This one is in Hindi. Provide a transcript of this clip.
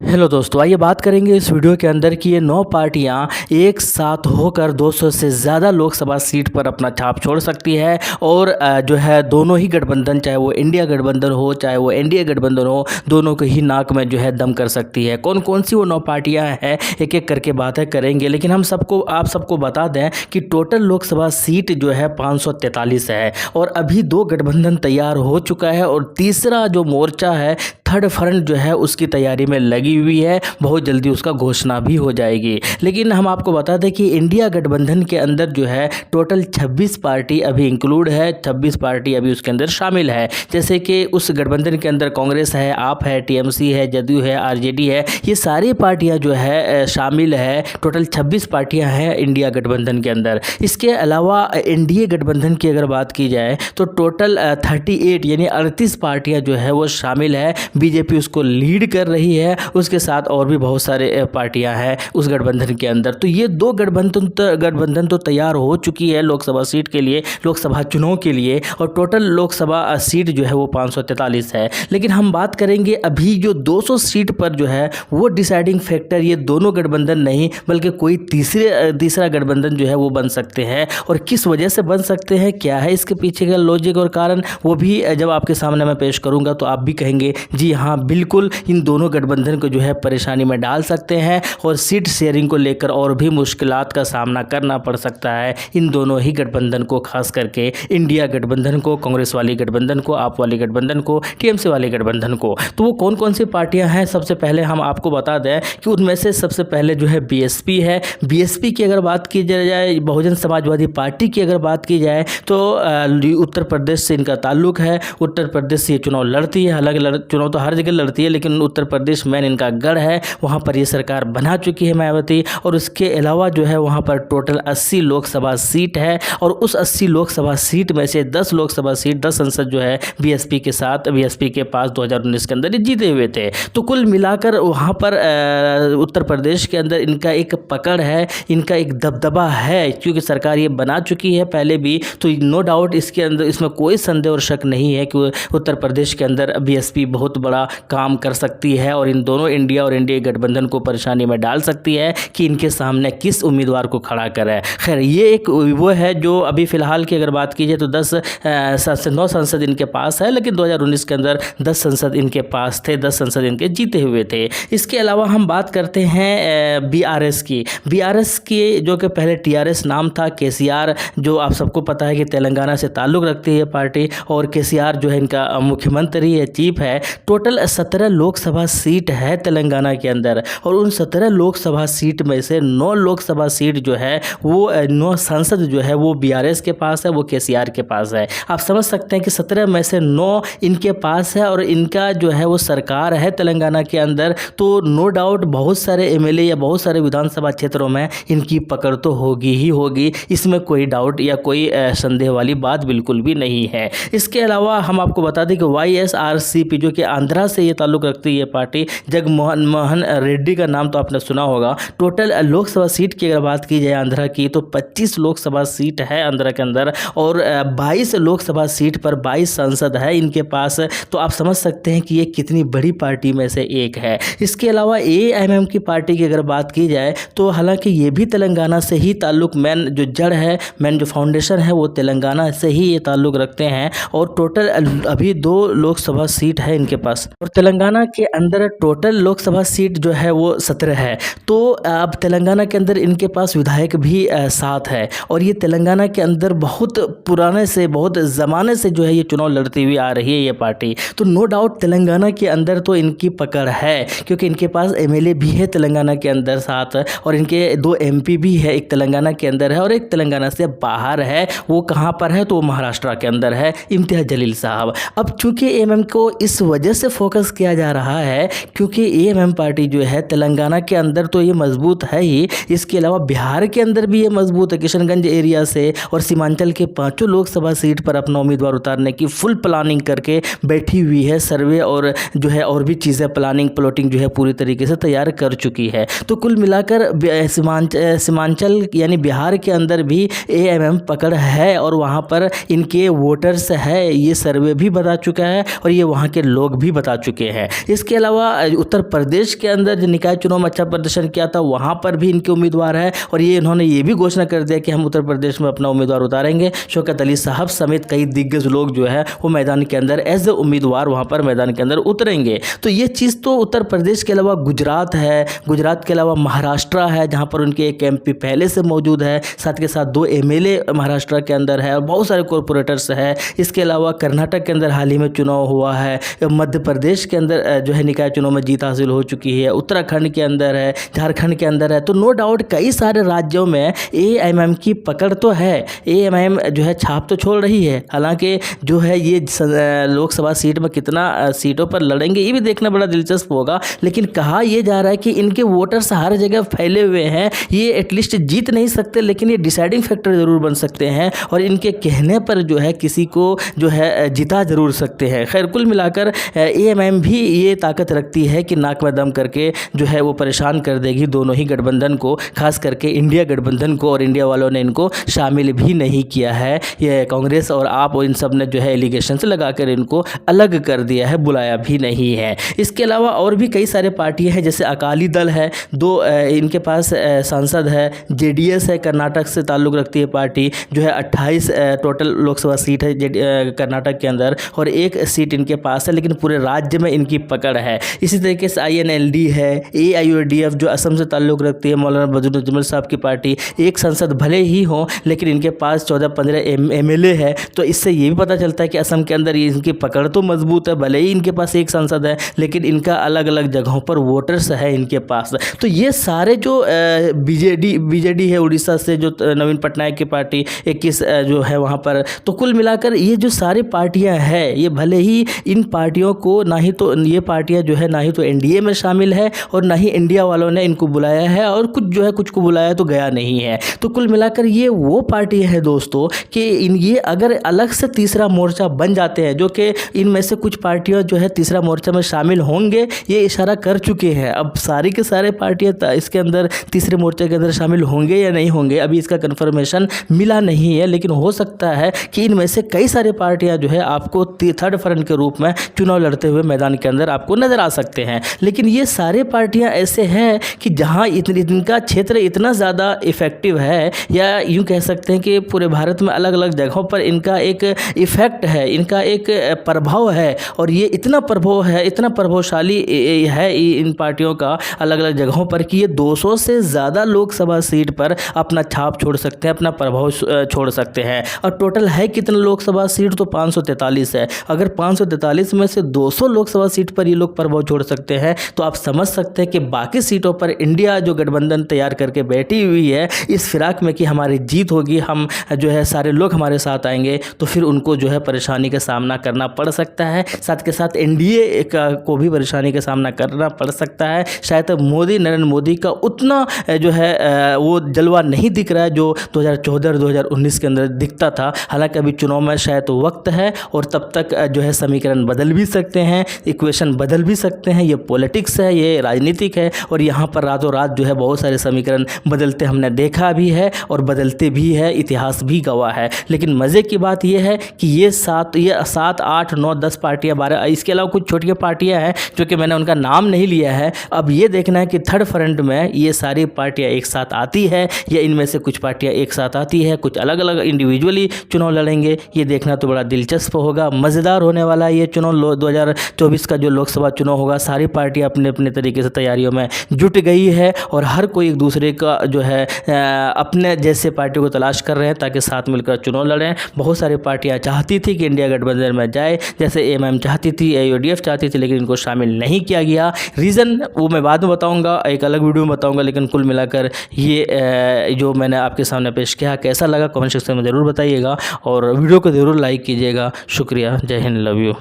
हेलो दोस्तों, आइए बात करेंगे इस वीडियो के अंदर कि ये 9 पार्टियां एक साथ होकर 200 से ज़्यादा लोकसभा सीट पर अपना छाप छोड़ सकती है और जो है दोनों ही गठबंधन, चाहे वो इंडिया गठबंधन हो चाहे वो एनडीए गठबंधन हो, दोनों को ही नाक में जो है दम कर सकती है। कौन कौन सी वो 9 पार्टियां हैं, एक एक करके बातें करेंगे। लेकिन हम सबको आप सबको बता दें कि टोटल लोकसभा सीट जो है 543 है और अभी 2 गठबंधन तैयार हो चुका है और तीसरा जो मोर्चा है, थर्ड फ्रंट जो है उसकी तैयारी में लगी हुई है। बहुत जल्दी उसका घोषणा भी हो जाएगी। लेकिन हम आपको बता दें कि इंडिया गठबंधन के अंदर जो है टोटल 26 पार्टी अभी इंक्लूड है, 26 पार्टी अभी उसके अंदर शामिल है। जैसे कि उस गठबंधन के अंदर कांग्रेस है, आप है, टीएमसी है, जदयू है, आरजेडी है, ये सारी पार्टियां जो है शामिल है। टोटल 26 पार्टियां हैं इंडिया गठबंधन के अंदर। इसके अलावा एनडीए गठबंधन की अगर बात की जाए तो टोटल 38 यानी 38 पार्टियां जो है वो शामिल है। बीजेपी उसको लीड कर रही है, उसके साथ और भी बहुत सारे पार्टियां हैं उस गठबंधन के अंदर। तो ये 2 गठबंधन तो तैयार हो चुकी है लोकसभा सीट के लिए, लोकसभा चुनाव के लिए, और टोटल लोकसभा सीट जो है वो 543 है। लेकिन हम बात करेंगे अभी जो 200 सीट पर जो है वो डिसाइडिंग फैक्टर ये दोनों गठबंधन नहीं बल्कि कोई तीसरा गठबंधन जो है वो बन सकते हैं। और किस वजह से बन सकते हैं, क्या है इसके पीछे का लॉजिक और कारण, वो भी जब आपके सामने मैं पेश करूंगा तो आप भी कहेंगे जी हाँ बिल्कुल, इन दोनों गठबंधन को जो है परेशानी में डाल सकते हैं और सीट शेयरिंग को लेकर और भी मुश्किलात का सामना करना पड़ सकता है इन दोनों ही गठबंधन को, खास करके इंडिया गठबंधन को, कांग्रेस वाली गठबंधन को, आप वाली गठबंधन को, टीएमसी वाली गठबंधन को। तो वो कौन कौन सी पार्टियां हैं, सबसे पहले हम आपको बता दें कि उनमें से सबसे पहले जो है बीएसपी है। बीएसपी की अगर बात की जाए, बहुजन समाजवादी पार्टी की अगर बात की जाए तो उत्तर प्रदेश से इनका ताल्लुक है। उत्तर प्रदेश से ये चुनाव लड़ती है, हालांकि चुनाव तो हर जगह लड़ती है लेकिन उत्तर प्रदेश में इनका गढ़ है, वहाँ पर ये सरकार बना चुकी है मायावती। और उसके अलावा जो है वहाँ पर टोटल 80 लोकसभा सीट है और उस 80 लोकसभा सीट में से 10 लोकसभा सीट, 10 संसद जो है बीएसपी के पास 2019 के अंदर जीते हुए थे। तो कुल मिलाकर वहाँ पर उत्तर प्रदेश के अंदर इनका एक पकड़ है, इनका एक दबदबा है, क्योंकि सरकार ये बना चुकी है पहले भी। तो नो डाउट इसके अंदर, इसमें कोई संदेह और शक नहीं है कि उत्तर प्रदेश के अंदर बीएसपी बहुत बड़ा काम कर सकती है और इन दोनों इंडिया और एनडीए गठबंधन को परेशानी में डाल सकती है कि इनके सामने किस उम्मीदवार को खड़ा करें। खैर ये एक वो है जो अभी फिलहाल की अगर बात की जाए तो 9 संसद इनके पास है, लेकिन 2019 के अंदर 10 संसद इनके पास थे, 10 संसद इनके जीते हुए थे। इसके अलावा हम बात करते हैं बीआरएस की। बीआरएस की जो कि पहले टीआरएस नाम था, केसीआर जो आप सबको पता है कि तेलंगाना से ताल्लुक़ रखती है पार्टी, और केसीआर जो है इनका मुख्यमंत्री है, चीफ है। टोटल 17 लोकसभा सीट है तेलंगाना के अंदर और उन 17 लोकसभा सीट में से 9 लोकसभा सीट जो है वो 9 संसद जो है वो बीआरएस के पास है, वो केसीआर के पास है। आप समझ सकते हैं कि 17 में से 9 इनके पास है और इनका जो है वो सरकार है तेलंगाना के अंदर। तो नो डाउट बहुत सारे एमएलए या बहुत सारे विधानसभा क्षेत्रों में इनकी पकड़ तो होगी ही होगी, इसमें कोई डाउट या कोई संदेह वाली बात बिल्कुल भी नहीं है। इसके अलावा हम आपको बता दें कि वाईएसआरसीपी जो कि आंध्रा से ये ताल्लुक़ रखती है पार्टी, जगनमोहन रेड्डी का नाम तो आपने सुना होगा। टोटल लोकसभा सीट की अगर बात की जाए आंध्रा की तो 25 लोकसभा सीट है आंध्रा के अंदर और 22 लोकसभा सीट पर 22 सांसद है इनके पास। तो आप समझ सकते हैं कि ये कितनी बड़ी पार्टी में से एक है। इसके अलावा एआईएमएम की पार्टी की अगर बात की जाए तो हालांकि ये भी तेलंगाना से ही ताल्लुक़, मेन जो जड़ है, मेन जो फाउंडेशन है वो तेलंगाना से ही ये ताल्लुक़ रखते हैं। और टोटल अभी 2 लोकसभा सीट है इनके पास और तेलंगाना के अंदर टोटल लोकसभा सीट जो है वो 17 है। तो अब तेलंगाना के अंदर इनके पास विधायक भी 7 है और ये तेलंगाना के अंदर बहुत पुराने से, बहुत ज़माने से जो है ये चुनाव लड़ती हुई आ रही है ये पार्टी। तो नो डाउट तेलंगाना के अंदर तो इनकी पकड़ है, क्योंकि इनके पास एमएलए भी है तेलंगाना के अंदर 7 और इनके 2 एमपी भी है, एक तेलंगाना के अंदर है और एक तेलंगाना से बाहर है। वो कहाँ पर है तो वो महाराष्ट्र के अंदर है, इम्तियाज़ जलील साहब। अब चूंकि एएमएम को इस वजह से फोकस किया जा रहा है क्योंकि एएमएम पार्टी जो है तेलंगाना के अंदर तो ये मजबूत है ही, इसके अलावा बिहार के अंदर भी ये मजबूत है। किशनगंज एरिया से और सीमांचल के 5 लोकसभा सीट पर अपना उम्मीदवार उतारने की फुल प्लानिंग करके बैठी हुई है, सर्वे और जो है और भी चीज़ें, प्लॉटिंग जो है पूरी तरीके से तैयार कर चुकी है। तो कुल मिलाकर सीमांचल यानी बिहार के अंदर भी एएमएम पकड़ है और वहाँ पर इनके वोटर्स है, ये सर्वे भी बता चुका है और ये वहाँ के लोग भी बता चुके हैं। इसके अलावा उत्तर प्रदेश के अंदर जो निकाय चुनाव में अच्छा प्रदर्शन किया था वहाँ पर भी इनके उम्मीदवार है और ये इन्होंने ये भी घोषणा कर दिया कि हम उत्तर प्रदेश में अपना उम्मीदवार उतारेंगे। शौकत अली साहब समेत कई दिग्गज लोग जो है वो मैदान के अंदर एज ए उम्मीदवार वहाँ पर मैदान के अंदर उतरेंगे। तो ये चीज़ तो उत्तर प्रदेश के अलावा गुजरात है, गुजरात के अलावा महाराष्ट्र है जहाँ पर उनके एक MP पहले से मौजूद है, साथ के साथ 2 MLA महाराष्ट्र के अंदर है और बहुत सारे कॉरपोरेटर्स है। इसके अलावा कर्नाटक के अंदर हाल ही में चुनाव हुआ है, मध्य प्रदेश के अंदर जो है निकाय चुनाव में जीत हासिल हो चुकी है, उत्तराखंड के अंदर है, झारखंड के अंदर है। तो नो डाउट कई सारे राज्यों में AMM की पकड़ तो है, AMM जो है छाप तो छोड़ रही है। हालांकि जो है ये लोकसभा सीट में कितना सीटों पर लड़ेंगे ये भी देखना बड़ा दिलचस्प होगा। लेकिन कहा यह जा रहा है कि इनके वोटर्स हर जगह फैले हुए हैं, ये एटलीस्ट जीत नहीं सकते लेकिन ये डिसाइडिंग फैक्टर ज़रूर बन सकते हैं और इनके कहने पर जो है किसी को जो है जिता ज़रूर सकते हैं। खैर कुल मिलाकर AMM भी ये ताकत रखती है कि नाक में दम करके जो है वो परेशान कर देगी दोनों ही गठबंधन को, खास करके इंडिया गठबंधन को, और इंडिया वालों ने इनको शामिल भी नहीं किया है। ये कांग्रेस और आप और इन सब ने जो है एलिगेशंस लगाकर इनको अलग कर दिया है, बुलाया भी नहीं है। इसके अलावा और भी कई सारे पार्टियां हैं, जैसे अकाली दल है, 2 इनके पास सांसद है, JDS है, कर्नाटक से ताल्लुक़ रखती है पार्टी, जो है 28 टोटल लोकसभा सीट है कर्नाटक के अंदर और 1 सीट इनके पास है, लेकिन पूरे राज्य में इनकी पकड़ है। इसी तरीके से INLD है, AIUDF जो असम से ताल्लुक़ रखती है, मौलाना बदरुद्दीन अजमल साहब की पार्टी, 1 संसद भले ही हो लेकिन इनके पास 14-15 MLA है। तो इससे ये भी पता चलता है कि असम के अंदर इनकी पकड़ तो मजबूत है, भले ही इनके पास 1 संसद है लेकिन इनका अलग अलग जगहों पर वोटर्स है इनके पास। तो ये सारे जो BJD है उड़ीसा से, जो नवीन पटनायक की पार्टी 21 जो है वहाँ पर, तो कुल मिलाकर ये जो सारी पार्टियाँ हैं ये भले ही इन पार्टियों को ना ही तो ये पार्टियाँ जो है ना ही तो NDA में शामिल है और ना ही इंडिया वालों ने इनको बुलाया है और कुछ जो है कुछ को बुलाया तो गया नहीं है। तो कुल मिलाकर ये वो पार्टी है दोस्तों कि ये अगर अलग से तीसरा मोर्चा बन जाते हैं, जो कि इनमें से कुछ पार्टियां जो है तीसरा मोर्चा में शामिल होंगे, ये इशारा कर चुके हैं। अब सारी के सारे पार्टियां इसके अंदर तीसरे मोर्चे के अंदर शामिल होंगे या नहीं होंगे अभी इसका कन्फर्मेशन मिला नहीं है, लेकिन हो सकता है कि इनमें से कई सारी पार्टियां जो है आपको थर्ड फ्रंट के रूप में चुनाव लड़ते हुए मैदान के अंदर आपको नजर आ सकते हैं। लेकिन ये सारे पार्टियां ऐसे हैं कि जहां इनका क्षेत्र इतना ज़्यादा इफेक्टिव है, या यूँ कह सकते हैं कि पूरे भारत में अलग अलग जगहों पर इनका एक इफ़ेक्ट है, इनका एक प्रभाव है और ये इतना प्रभाव है, इतना प्रभावशाली है इन पार्टियों का अलग अलग जगहों पर कि ये 200 से ज़्यादा लोकसभा सीट पर अपना छाप छोड़ सकते हैं, अपना प्रभाव छोड़ सकते हैं। और टोटल है कितना लोकसभा सीट, तो 543 है। अगर 543 में से 200 लोकसभा सीट पर ये लोग प्रभाव छोड़ सकते हैं तो आप समझ सकते हैं कि बाकी सीटों पर इंडिया जो गठबंधन तैयार करके बैठी हुई है इस फिराक में कि हमारी जीत होगी, हम जो है सारे लोग हमारे साथ आएंगे, तो फिर उनको जो है परेशानी का सामना करना पड़ सकता है। साथ के साथ NDA को भी परेशानी का सामना करना पड़ सकता है। शायद नरेंद्र मोदी का उतना जो है वो जलवा नहीं दिख रहा है जो 2014 और 2019 के अंदर दिखता था। हालांकि अभी चुनाव में शायद तो वक्त है और तब तक जो है समीकरण बदल भी सकते हैं, इक्वेशन बदल भी सकते हैं। ये पॉलिटिक्स है, ये राजनीतिक है और यहाँ पर रातों रात जो है बहुत सारे समीकरण बदलते हमने देखा भी है और बदलते भी है, इतिहास भी गवाह है। लेकिन मज़े की बात यह है कि ये 7, 8, 9, 10 पार्टियाँ, 12, इसके अलावा कुछ छोटी पार्टियाँ हैं जो कि मैंने उनका नाम नहीं लिया है। अब ये देखना है कि थर्ड फ्रंट में ये सारी पार्टियाँ एक साथ आती है या इनमें से कुछ पार्टियाँ एक साथ आती है, कुछ अलग अलग इंडिविजुअली चुनाव लड़ेंगे। ये देखना तो बड़ा दिलचस्प होगा, मज़ेदार होने वाला है ये चुनाव। 2024 का जो लोकसभा चुनाव होगा, सारी पार्टियाँ अपने अपने तरीके से तैयारियों में जुट गई है और हर कोई एक दूसरे का जो है अपने जैसे पार्टियों को तलाश कर रहे हैं ताकि साथ मिलकर चुनाव लड़ें। बहुत सारी पार्टियां चाहती थी कि इंडिया गठबंधन में जाए, जैसे AMM चाहती थी, AIUDF चाहती थी, लेकिन इनको शामिल नहीं किया गया। रीज़न वो मैं बाद में बताऊंगा, एक अलग वीडियो में बताऊंगा। लेकिन कुल मिलाकर ये जो मैंने आपके सामने पेश किया कैसा लगा कमेंट सेक्शन में ज़रूर बताइएगा और वीडियो को ज़रूर लाइक कीजिएगा। शुक्रिया, जय हिंद, लव यू।